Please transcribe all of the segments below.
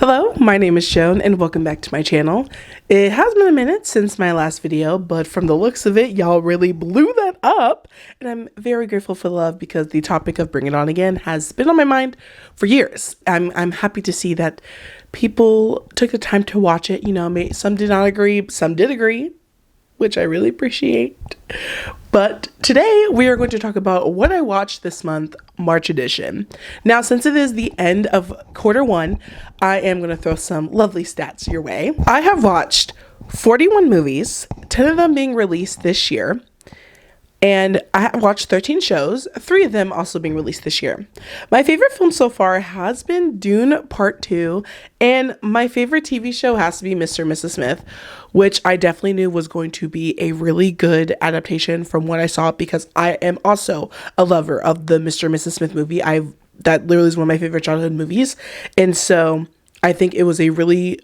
Hello, my name is Joan and welcome back to my channel. It has been a minute since my last video, but from the looks of it, y'all really blew that up. And I'm very grateful for the love because the topic of Bring It On Again has been on my mind for years. I'm happy to see that people took the time to watch it. You know, some did not agree, some did agree, which I really appreciate. But today we are going to talk about what I watched this month, March edition. Now, since it is the end of quarter one, I am going to throw some lovely stats your way. I have watched 41 movies, 10 of them being released this year. And I have watched 13 shows, 3 of them also being released this year. My favorite film so far has been Dune Part 2, and my favorite TV show has to be Mr. and Mrs. Smith, which I definitely knew was going to be a really good adaptation from what I saw because I am also a lover of the Mr. and Mrs. Smith movie. That literally is one of my favorite childhood movies, and so I think it was a really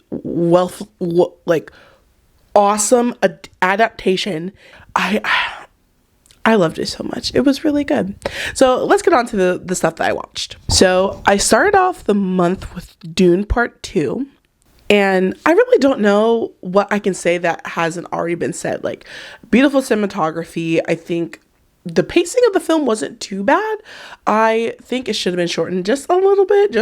awesome adaptation. I loved it so much. It was really good. So let's get on to the stuff that I watched. So I started off the month with Dune Part 2. And I really don't know what I can say that hasn't already been said. Like, beautiful cinematography. I think the pacing of the film wasn't too bad. I think it should have been shortened just a little bit.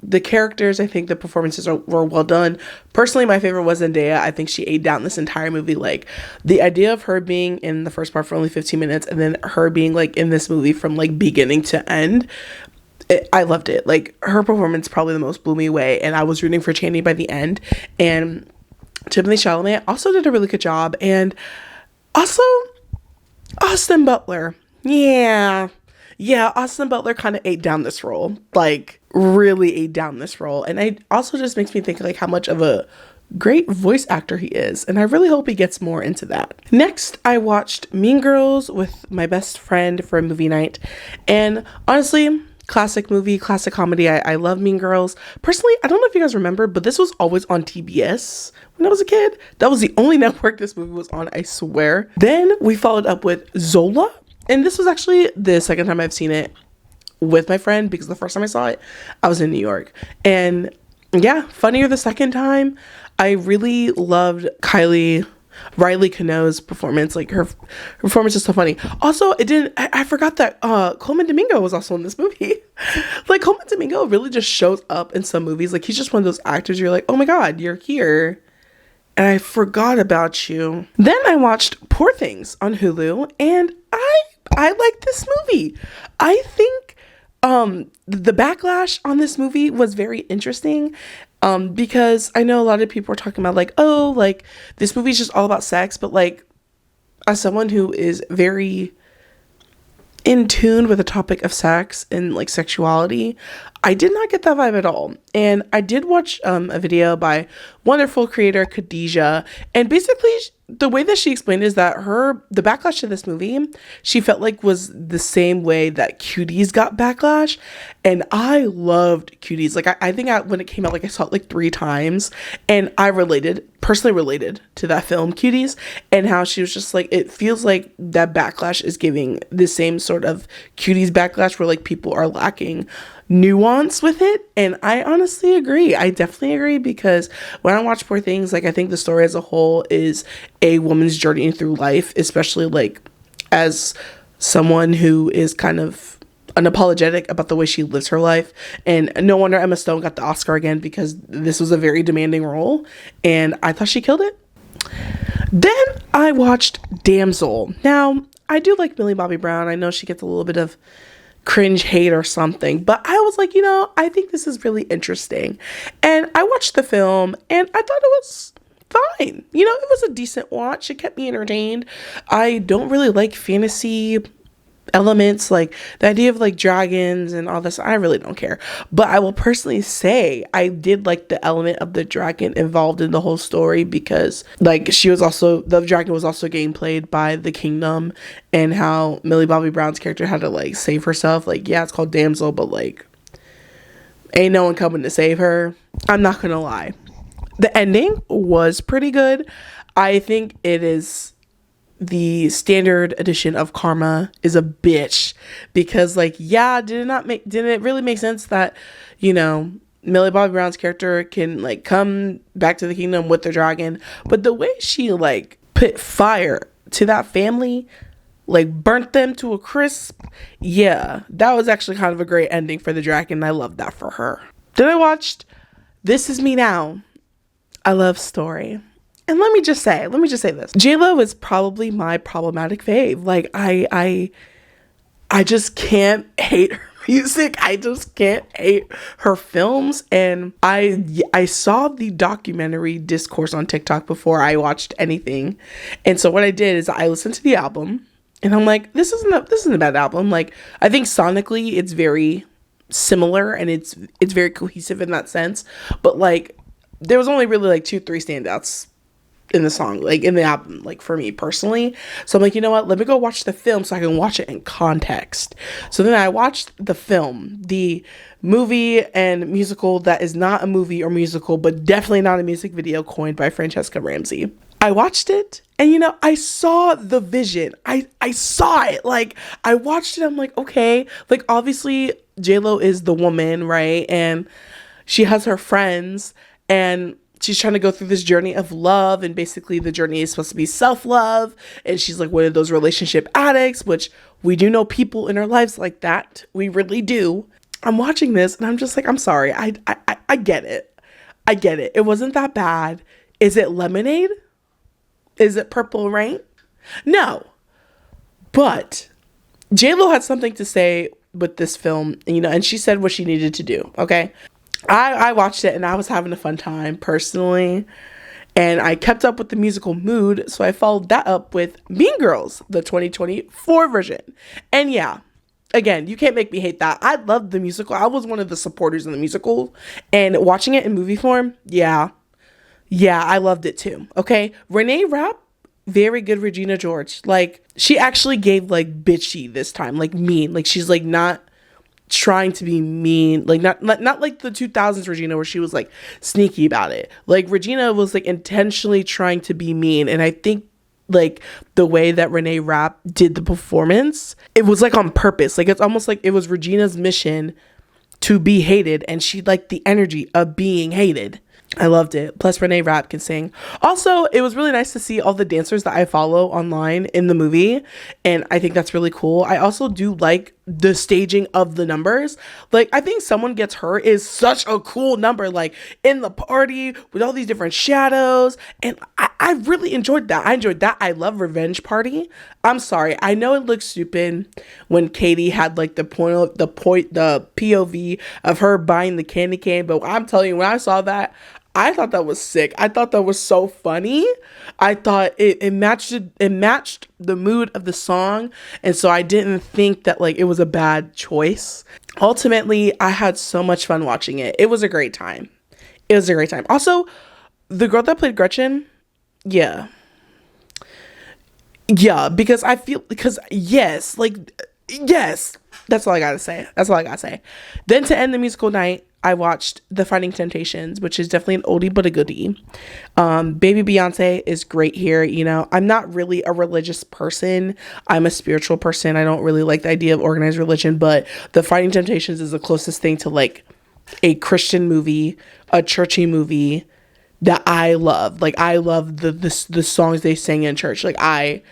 The characters, I think the performances were well done. Personally, my favorite was Zendaya. I think she ate down this entire movie. Like, the idea of her being in the first part for only 15 minutes and then her being like in this movie from like beginning to end, I loved it. Like, her performance probably the most blew me away, and I was rooting for Channing by the end. And Timothée Chalamet also did a really good job. And also Austin Butler. Yeah, Austin Butler kind of ate down this role. Like, really ate down this role. And it also just makes me think like how much of a great voice actor he is. And I really hope he gets more into that. Next, I watched Mean Girls with my best friend for a movie night. And honestly, classic movie, classic comedy. I love Mean Girls. Personally, I don't know if you guys remember, but this was always on TBS when I was a kid. That was the only network this movie was on, I swear. Then we followed up with Zola. And this was actually the second time I've seen it with my friend because the first time I saw it, I was in New York. And yeah, funnier the second time. I really loved Riley Cano's performance. Like, her performance is so funny. Also, I forgot that Coleman Domingo was also in this movie. Like, Coleman Domingo really just shows up in some movies. Like, he's just one of those actors you're like, oh my god, you're here and I forgot about you. Then I watched Poor Things on Hulu, and I like this movie. I think the backlash on this movie was very interesting. Because I know a lot of people are talking about like, oh, like this movie is just all about sex, but like, as someone who is very in tune with the topic of sex and like sexuality, I did not get that vibe at all. And I did watch a video by wonderful creator Khadijah, and basically the way that she explained is that the backlash to this movie, she felt like was the same way that Cuties got backlash. And I loved Cuties. Like, I think when it came out, like I saw it like 3 times, and I personally related to that film Cuties, and how she was just like, it feels like that backlash is giving the same sort of Cuties backlash where like people are lacking nuance with it. And I honestly agree. I definitely agree, because when I watch Poor Things, like, I think the story as a whole is a woman's journey through life, especially like as someone who is kind of unapologetic about the way she lives her life. And no wonder Emma Stone got the Oscar again, because this was a very demanding role and I thought she killed it. Then I watched Damsel. Now, I do like Millie Bobby Brown. I know she gets a little bit of cringe hate or something, but I was like, I think this is really interesting. And I watched the film and I thought it was fine. It was a decent watch. It kept me entertained. I don't really like fantasy elements, like the idea of like dragons and all this. I really don't care, but I will personally say I did like the element of the dragon involved in the whole story, because like the dragon was also getting played by the kingdom, and how Millie Bobby Brown's character had to like save herself. Like, yeah, it's called Damsel, but like ain't no one coming to save her. I'm not gonna lie, the ending was pretty good. I think it is the standard edition of karma is a bitch, because like, yeah, didn't it really make sense that Millie Bobby Brown's character can like come back to the kingdom with the dragon, but the way she like put fire to that family, like burnt them to a crisp, yeah, that was actually kind of a great ending for the dragon. I love that for her. Then I watched This Is Me Now, a love story. And let me just say this. J-Lo is probably my problematic fave. Like I just can't hate her music. I just can't hate her films. And I saw the documentary Discourse on TikTok before I watched anything. And so what I did is I listened to the album and I'm like, this isn't a bad album. Like, I think sonically it's very similar and it's very cohesive in that sense. But like there was only really like 2-3 standouts in the song, like in the album, like for me personally. So I'm like, you know what, let me go watch the film so I can watch it in context. So then I watched the film, the movie and musical that is not a movie or musical, but definitely not a music video, coined by Francesca Ramsey. I watched it and, you know, I saw the vision. I saw it. Like, I watched it. I'm like, okay, like obviously J-Lo is the woman, right? And she has her friends and she's trying to go through this journey of love, and basically the journey is supposed to be self-love, and she's like one of those relationship addicts, which we do know people in our lives like that. We really do. I'm watching this and I'm just like, I'm sorry. I get it. I get it. It wasn't that bad. Is it Lemonade? Is it Purple Rain? No. But J-Lo had something to say with this film, you know, and she said what she needed to do, okay? I watched it and I was having a fun time personally, and I kept up with the musical mood, so I followed that up with Mean Girls, the 2024 version. And yeah, again, you can't make me hate that. I loved the musical. I was one of the supporters in the musical, and watching it in movie form, yeah, I loved it too. Okay, Renee Rapp, very good Regina George. Like, she actually gave like bitchy this time, like mean, like she's like not trying to be mean, like not like the 2000s Regina where she was like sneaky about it. Like Regina was like intentionally trying to be mean, and I think like the way that Renee Rapp did the performance, it was like on purpose. Like it's almost like it was Regina's mission to be hated, and she liked the energy of being hated. I loved it. Plus Renee Rapp can sing. Also, it was really nice to see all the dancers that I follow online in the movie, and I think that's really cool. I also do like the staging of the numbers. Like, I think Someone Gets Hurt is such a cool number, like in the party with all these different shadows, and I really enjoyed that. I love Revenge Party. I'm sorry, I know it looks stupid when Katie had like the POV of her buying the candy cane, but I'm telling you, when I saw that, I thought that was sick. I thought that was so funny. I thought it matched the mood of the song, and so I didn't think that like it was a bad choice. Ultimately, I had so much fun watching it. It was a great time. Also, the girl that played Gretchen, yeah, because yes, that's all I gotta say. Then to end the musical night, I watched The Fighting Temptations, which is definitely an oldie but a goodie. Baby Beyonce is great here. You know, I'm not really a religious person. I'm a spiritual person. I don't really like the idea of organized religion, but The Fighting Temptations is the closest thing to like a Christian movie, a churchy movie that I love. Like, I love the songs they sing in church. Like, I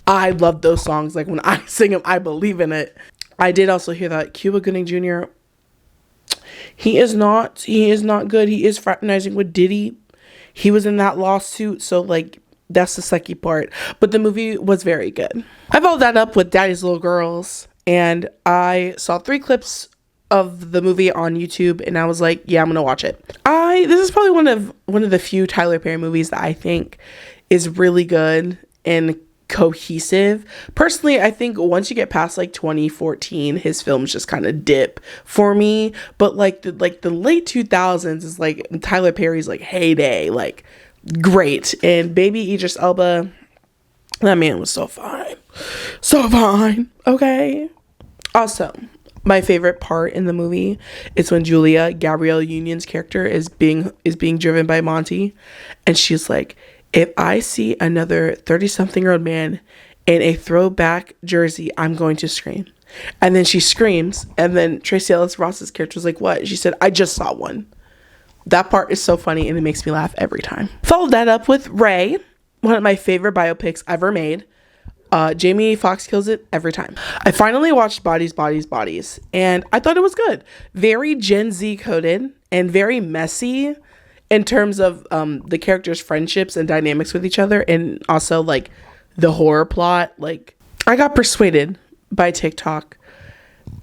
love those songs. Like, when I sing them, I believe in it. I did also hear that Cuba Gooding Jr., he is not good. He is fraternizing with Diddy. He was in that lawsuit, so like that's the sucky part. But the movie was very good. I followed that up with Daddy's Little Girls, and I saw 3 clips of the movie on YouTube, and I was like, yeah, I'm gonna watch it. This is probably one of the few Tyler Perry movies that I think is really good and cohesive. Personally, I think once you get past like 2014, his films just kind of dip for me. But like the late 2000s is like Tyler Perry's like heyday, like great. And baby Idris Elba, that man was so fine. Okay. Also, my favorite part in the movie is when Julia, Gabrielle Union's character, is being driven by Monty, and she's like, if I see another 30-something-year-old man in a throwback jersey, I'm going to scream. And then she screams, and then Tracee Ellis Ross's character was like, what? She said, I just saw one. That part is so funny and it makes me laugh every time. Followed that up with Ray, one of my favorite biopics ever made. Jamie Foxx kills it every time. I finally watched Bodies, Bodies, Bodies, and I thought it was good. Very Gen Z coded and very messy in terms of the characters' friendships and dynamics with each other, and also like the horror plot. Like, I got persuaded by TikTok.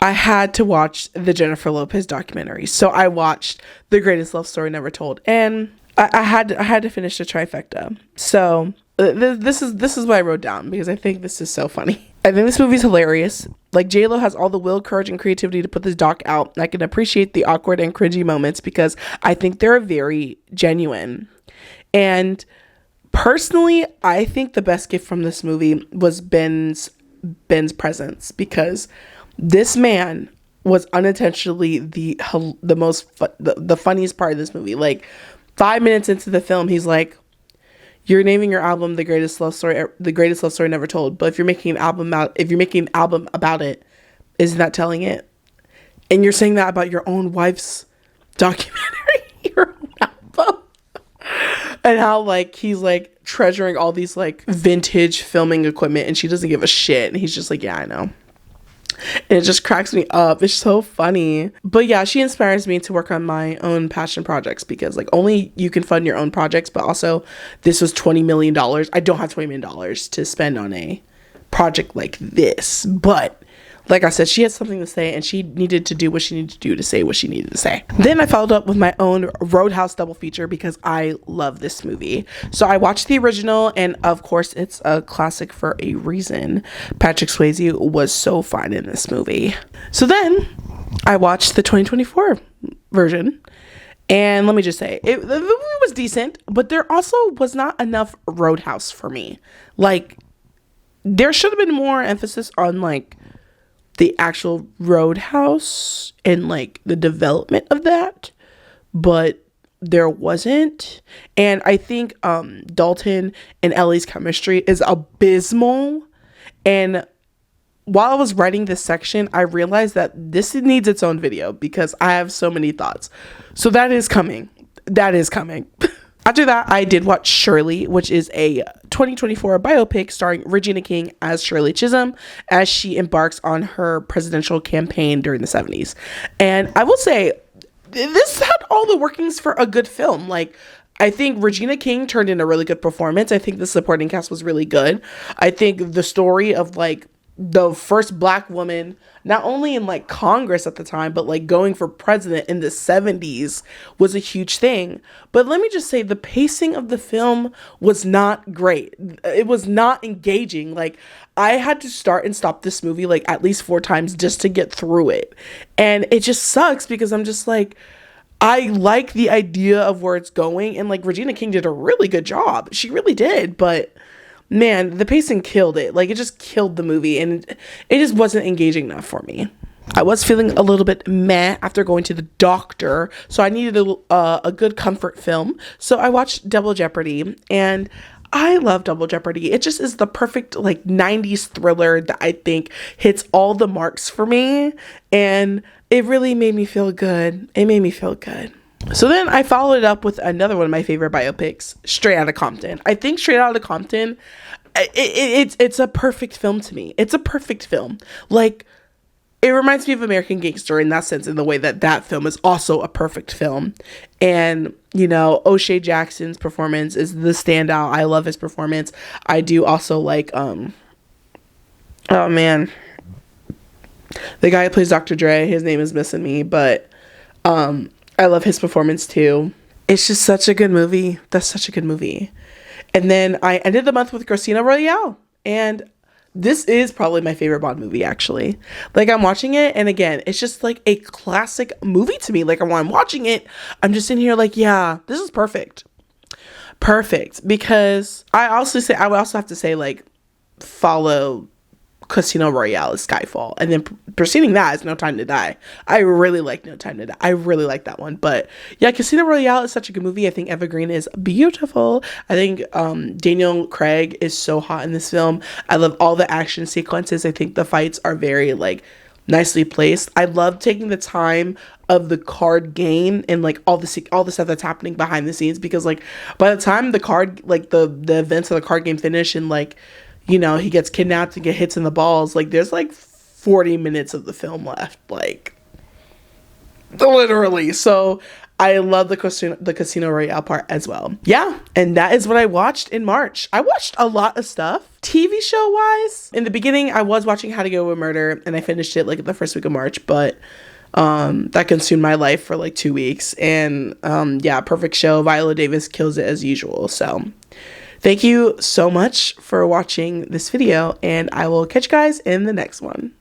I had to watch the Jennifer Lopez documentary, so I watched The Greatest Love Story Never Told, and I had to finish the trifecta. So this is what I wrote down, because I think this is so funny. I think this movie's hilarious. Like, J-Lo has all the will, courage, and creativity to put this doc out. And I can appreciate the awkward and cringy moments because I think they're very genuine. And personally, I think the best gift from this movie was Ben's presence, because this man was unintentionally the funniest part of this movie. Like, 5 minutes into the film, he's like, "You're naming your album the greatest love story never told. But if you're making an album about it, isn't that telling it? And you're saying that about your own wife's documentary, your own album." And how like he's like treasuring all these like vintage filming equipment, and she doesn't give a shit. And he's just like, "Yeah, I know." And it just cracks me up. It's so funny. But yeah, she inspires me to work on my own passion projects, because like only you can fund your own projects, but also this was $20 million. I don't have $20 million to spend on a project like this. But like I said, she had something to say, and she needed to do what she needed to do to say what she needed to say. Then I followed up with my own Roadhouse double feature, because I love this movie. So I watched the original, and of course it's a classic for a reason. Patrick Swayze was so fine in this movie. So then I watched the 2024 version, and let me just say, the movie was decent, but there also was not enough Roadhouse for me. Like, there should have been more emphasis on like the actual Roadhouse and like the development of that, but there wasn't. And I think Dalton and Ellie's chemistry is abysmal. And while I was writing this section, I realized that this needs its own video, because I have so many thoughts. So that is coming. After that, I did watch Shirley, which is a 2024 biopic starring Regina King as Shirley Chisholm as she embarks on her presidential campaign during the 70s. And I will say, this had all the workings for a good film. Like, I think Regina King turned in a really good performance. I think the supporting cast was really good. I think the story of like the first Black woman, not only in like Congress at the time, but like going for president in the 70s was a huge thing. But let me just say, the pacing of the film was not great. It was not engaging. Like, I had to start and stop this movie like at least 4 times just to get through it. And it just sucks, because I'm just like, I like the idea of where it's going, and like Regina King did a really good job. She really did, but man, the pacing killed it. Like, it just killed the movie, and it just wasn't engaging enough for me. I was feeling a little bit meh after going to the doctor, so I needed a good comfort film. So I watched Double Jeopardy, and I love Double Jeopardy. It just is the perfect like 90s thriller that I think hits all the marks for me, and it really made me feel good. So then I followed it up with another one of my favorite biopics, Straight Outta Compton. I think Straight Outta Compton, it's a perfect film to me. It's a perfect film. Like, it reminds me of American Gangster in that sense, in the way that that film is also a perfect film. And, you know, O'Shea Jackson's performance is the standout. I love his performance. I do also like, oh man, the guy who plays Dr. Dre, his name is missing me, but I love his performance too. It's just such a good movie. That's such a good movie. And then I ended the month with Casino Royale. And this is probably my favorite Bond movie, actually. Like, I'm watching it, and again, it's just like a classic movie to me. Like, when I'm watching it, I'm just in here like, yeah, this is perfect. Because I would also have to say, like, follow Casino Royale is Skyfall, and then preceding that is No Time to Die. I really like No Time to Die. I really like that one. But yeah, Casino Royale is such a good movie. I think Eva Green is beautiful. I think Daniel Craig is so hot in this film. I love all the action sequences. I think the fights are very like nicely placed. I love taking the time of the card game and like all the stuff that's happening behind the scenes, because like by the time the card, like the events of the card game finish and like, you know, he gets kidnapped and get hits in the balls, like there's like 40 minutes of the film left, like literally. So I love the Casino Royale part as well. Yeah, and that is what I watched in March. I watched a lot of stuff. TV show wise, in the beginning, I was watching How to Get Away with Murder, and I finished it like the first week of March, but that consumed my life for like 2 weeks. And yeah, perfect show. Viola Davis kills it as usual. So thank you so much for watching this video, and I will catch you guys in the next one.